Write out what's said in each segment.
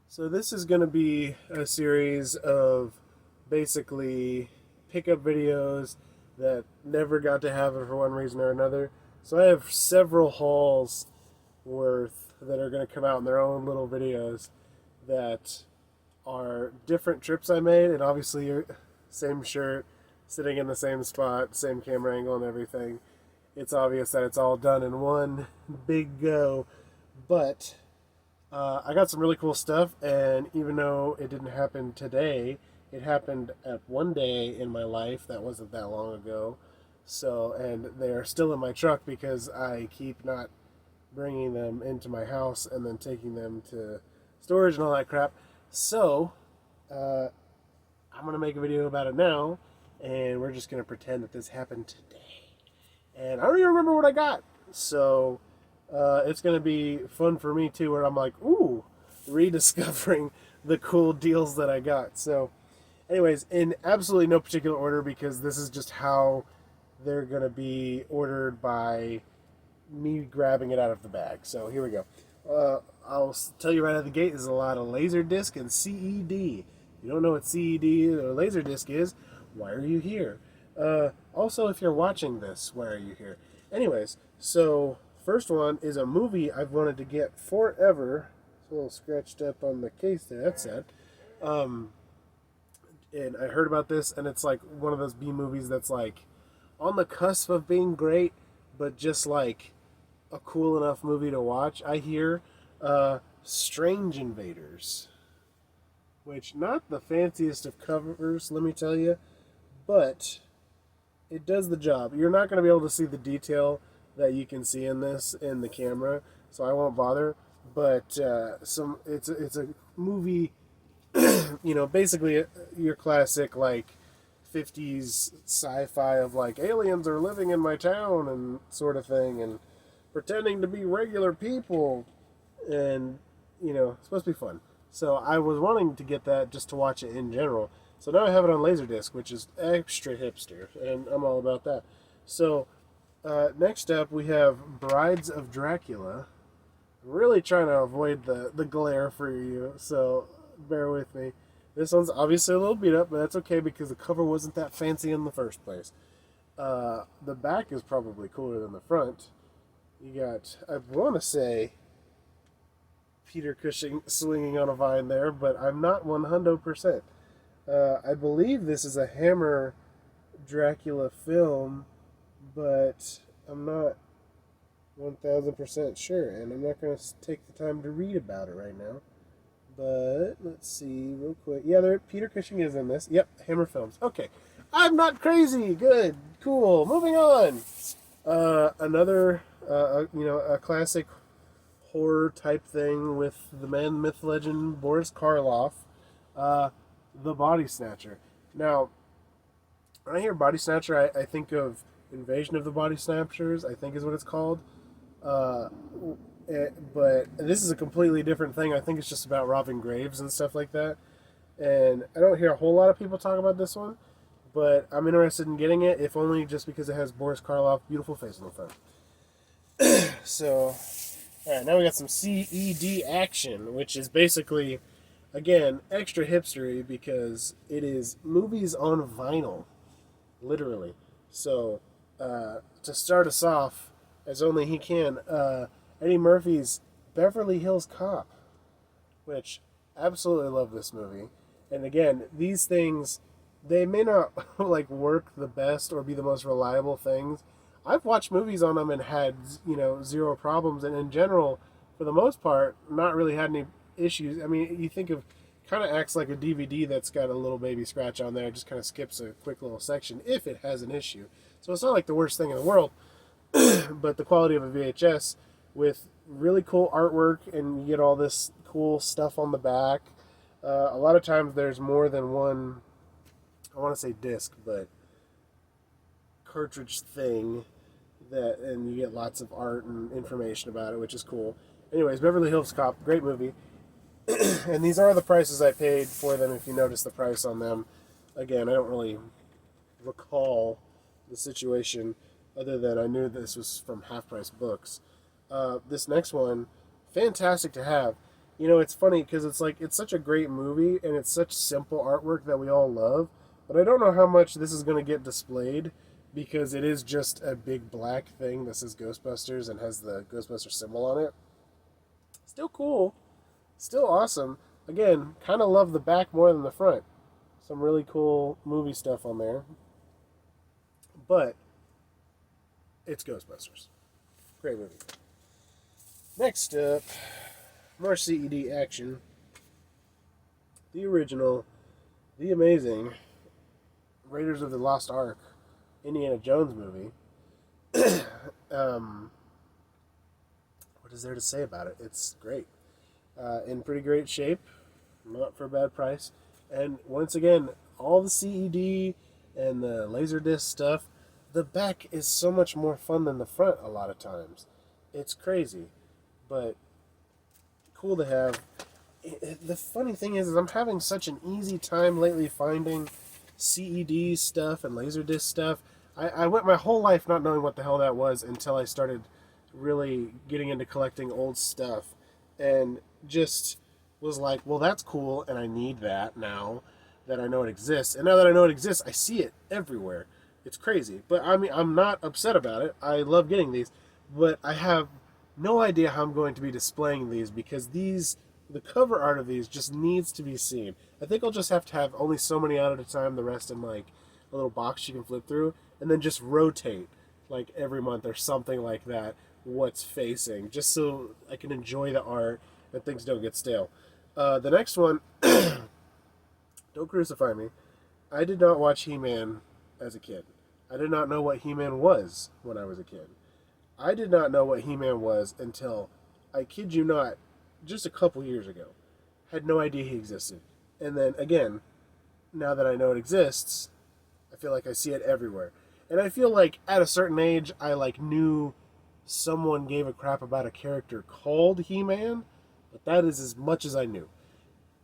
So this is going to be a series of basically pickup videos that never got to have it for one reason or another. So I have several hauls worth that are going to come out in their own little videos that are different trips I made, and obviously same shirt, sitting in the same spot, same camera angle and everything. It's obvious that it's all done in one big go, but I got some really cool stuff, and even though it didn't happen today, it happened at one day in my life that wasn't that long ago. So, and they're still in my truck because I keep not bringing them into my house and then taking them to storage and all that crap. So, uh, I'm going to make a video about it now, and we're just going to pretend that this happened today. And I don't even remember what I got. So, it's going to be fun for me too, where I'm like, ooh, rediscovering the cool deals that I got. So, anyways, in absolutely no particular order because this is just how they're going to be ordered by me grabbing it out of the bag. So, here we go. I'll tell you right out of the gate, there's a lot of Laserdisc and CED. If you don't know what CED or Laserdisc is, why are you here? Also, if you're watching this, why are you here? Anyways, so first one is a movie I've wanted to get forever. It's a little scratched up on the case there. That's sad. And I heard about this, and it's like one of those B movies that's like on the cusp of being great, but just like a cool enough movie to watch. I hear Strange Invaders, which not the fanciest of covers, let me tell you, but it does the job. You're not going to be able to see the detail that you can see in this in the camera, so I won't bother. But it's a movie, basically your classic like 50s sci-fi of like aliens are living in my town and sort of thing, and pretending to be regular people, and it's supposed to be fun. So I was wanting to get that just to watch it in general. So now I have it on Laserdisc, which is extra hipster, and I'm all about that. So next up we have Brides of Dracula. I'm really trying to avoid the glare for you, so bear with me. This one's obviously a little beat up, but that's okay because the cover wasn't that fancy in the first place. The back is probably cooler than the front. You got, I want to say, Peter Cushing swinging on a vine there, but I'm not 100%. I believe this is a Hammer Dracula film, but I'm not 1000% sure, and I'm not going to take the time to read about it right now. But let's see real quick. Yeah, Peter Cushing is in this. Yep, Hammer Films. Okay, I'm not crazy. Good, cool. Moving on. Another, a classic horror type thing with the man, myth, legend Boris Karloff, the Body Snatcher. Now, when I hear Body Snatcher, I think of Invasion of the Body Snatchers, I think is what it's called. But this is a completely different thing. I think it's just about robbing graves and stuff like that. And I don't hear a whole lot of people talk about this one, but I'm interested in getting it, if only just because it has Boris Karloff, beautiful face on the front. So, alright, now we got some CED action, which is basically, again, extra hipstery because it is movies on vinyl, literally. So, to start us off, as only he can, Eddie Murphy's Beverly Hills Cop, which absolutely love this movie. And again, these things, they may not like work the best or be the most reliable things. I've watched movies on them and had, zero problems, and in general, for the most part, not really had any issues. I mean, you think of, kind of acts like a DVD that's got a little baby scratch on there, just kind of skips a quick little section if it has an issue. So it's not like the worst thing in the world, but the quality of a VHS with really cool artwork, and you get all this cool stuff on the back. A lot of times there's more than one, I want to say disc, but cartridge thing, and you get lots of art and information about it, which is cool. Anyways, Beverly Hills Cop, great movie. And these are the prices I paid for them, if you notice the price on them. Again, I don't really recall the situation, other than I knew this was from Half Price Books. This next one, fantastic to have. It's funny because it's like it's such a great movie and it's such simple artwork that we all love, but I don't know how much this is going to get displayed because it is just a big black thing that says Ghostbusters and has the Ghostbuster symbol on it. Still cool, still awesome. Again, kind of love the back more than the front. Some really cool movie stuff on there, but it's Ghostbusters. Great movie. Next up, more CED action. The original, the amazing Raiders of the Lost Ark, Indiana Jones movie. What is there to say about it? It's great. In pretty great shape, not for a bad price. And once again, all the CED and the Laserdisc stuff, the back is so much more fun than the front a lot of times. It's crazy, but cool to have. The funny thing is I'm having such an easy time lately finding CED stuff and Laserdisc stuff. I went my whole life not knowing what the hell that was until I started really getting into collecting old stuff and just was like, well, that's cool and I need that now that I know it exists. And now that I know it exists, I see it everywhere. It's crazy. But I mean, I'm not upset about it. I love getting these. But I have no idea how I'm going to be displaying these because the cover art of these just needs to be seen. I think I'll just have to have only so many out at a time, the rest in like a little box you can flip through, and then just rotate like every month or something like that what's facing, just so I can enjoy the art and things don't get stale. The next one, don't crucify me. I did not watch He-Man as a kid. I did not know what He-Man was when I was a kid. I did not know what He-Man was until, I kid you not, just a couple years ago. Had no idea he existed. And then again, now that I know it exists, I feel like I see it everywhere. And I feel like at a certain age, I like knew someone gave a crap about a character called He-Man, but that is as much as I knew.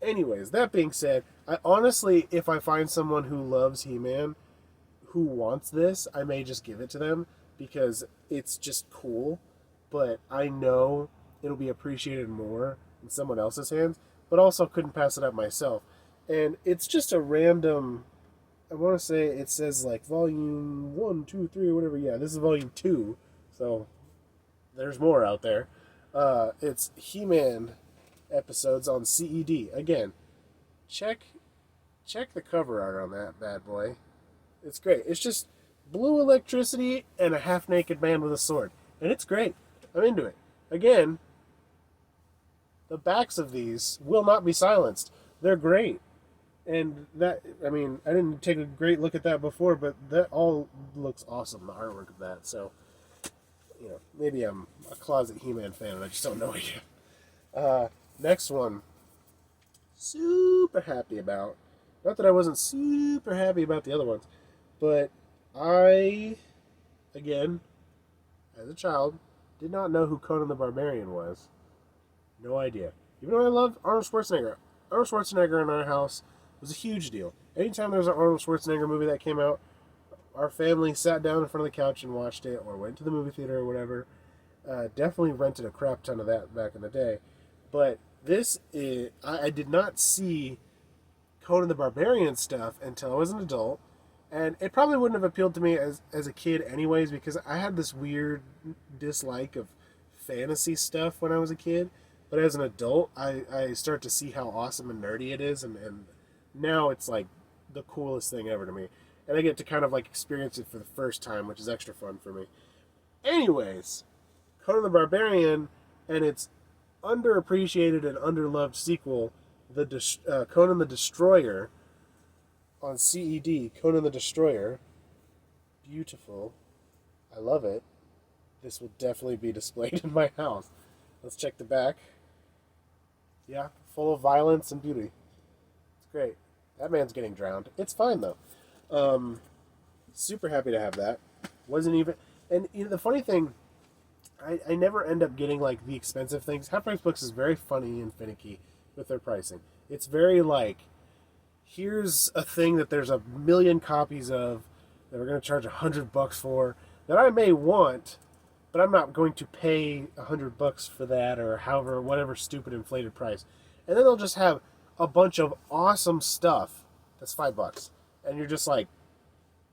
Anyways, that being said, I honestly, if I find someone who loves He-Man, who wants this, I may just give it to them because it's just cool, but I know it'll be appreciated more in someone else's hands, but also couldn't pass it up myself. And it's just a random, I want to say it says like volume 1, 2, 3, or whatever. Yeah, this is volume 2, so there's more out there. It's He-Man episodes on CED. Again, check the cover art on that bad boy. It's great. It's just blue electricity and a half-naked man with a sword. And it's great. I'm into it. Again, the backs of these will not be silenced. They're great. And that, I mean, I didn't take a great look at that before, but that all looks awesome, the artwork of that. So, maybe I'm a closet He-Man fan and I just don't know it yet. Next one. Super happy about. Not that I wasn't super happy about the other ones, but I, again, as a child, did not know who Conan the Barbarian was. No idea. Even though I loved Arnold Schwarzenegger. Arnold Schwarzenegger in our house was a huge deal. Anytime there was an Arnold Schwarzenegger movie that came out, our family sat down in front of the couch and watched it, or went to the movie theater or whatever. Definitely rented a crap ton of that back in the day. But this is, I did not see Conan the Barbarian stuff until I was an adult. And it probably wouldn't have appealed to me as a kid anyways, because I had this weird dislike of fantasy stuff when I was a kid. But as an adult, I start to see how awesome and nerdy it is, and now it's like the coolest thing ever to me. And I get to kind of like experience it for the first time, which is extra fun for me. Anyways, Conan the Barbarian and its underappreciated and underloved sequel, Conan the Destroyer, on CED, Conan the Destroyer. Beautiful. I love it. This will definitely be displayed in my house. Let's check the back. Yeah, full of violence and beauty. It's great. That man's getting drowned. It's fine, though. Super happy to have that. Wasn't even... And the funny thing, I never end up getting, like, the expensive things. Half Price Books is very funny and finicky with their pricing. It's very, like, here's a thing that there's a million copies of that we're going to charge $100 for that I may want, but I'm not going to pay $100 for that or however whatever stupid inflated price. And then they'll just have a bunch of awesome stuff that's $5, and you're just like,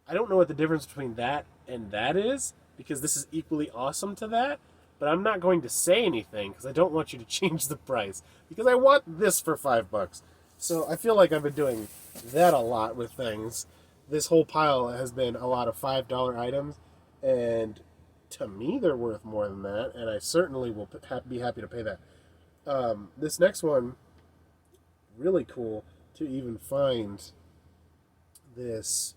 I don't know what the difference between that and that is, because this is equally awesome to that, but I'm not going to say anything because I don't want you to change the price because I want this for $5. So I feel like I've been doing that a lot with things. This whole pile has been a lot of $5 items, and to me they're worth more than that, and I certainly will be happy to pay that. This next one, really cool to even find this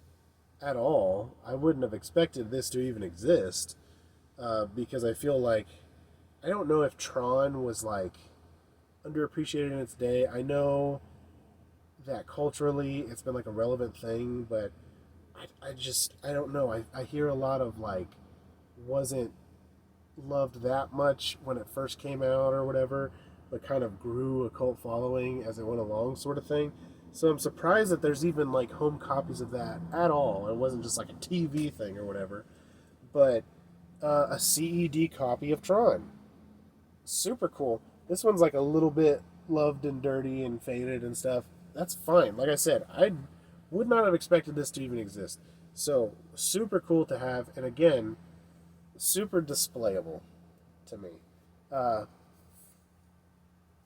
at all. I wouldn't have expected this to even exist, because I feel like, I don't know if Tron was like underappreciated in its day. I know that culturally it's been like a relevant thing, but I don't know. I hear a lot of like, wasn't loved that much when it first came out or whatever, but kind of grew a cult following as it went along, sort of thing. So I'm surprised that there's even like home copies of that at all. It wasn't just like a TV thing or whatever, but a CED copy of Tron. Super cool. This one's like a little bit loved and dirty and faded and stuff. That's fine. Like I said, I would not have expected this to even exist. So super cool to have, and again, super displayable to me.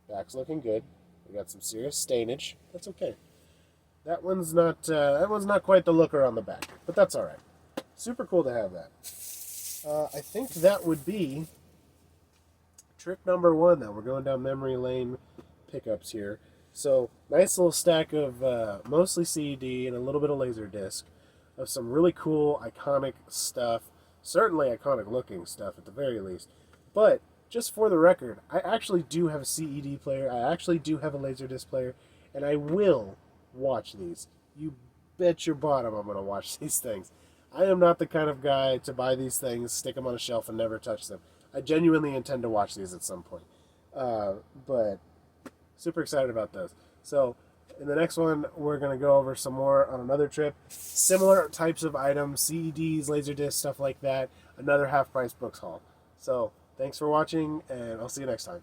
Back's looking good. We got some serious stainage. That's okay. That one's not quite the looker on the back, but that's all right. Super cool to have that. I think that would be trip number 1. Now we're going down memory lane pickups here. So nice little stack of mostly CD and a little bit of Laserdisc of some really cool, iconic stuff. Certainly iconic looking stuff at the very least. But just for the record, I actually do have a CED player. I actually do have a Laserdisc player, and I will watch these. You bet your bottom I'm going to watch these things. I am not the kind of guy to buy these things, stick them on a shelf, and never touch them. I genuinely intend to watch these at some point. But super excited about those. So in the next one, we're going to go over some more on another trip. Similar types of items, CEDs, Laserdisc, stuff like that. Another half-price books haul. So thanks for watching, and I'll see you next time.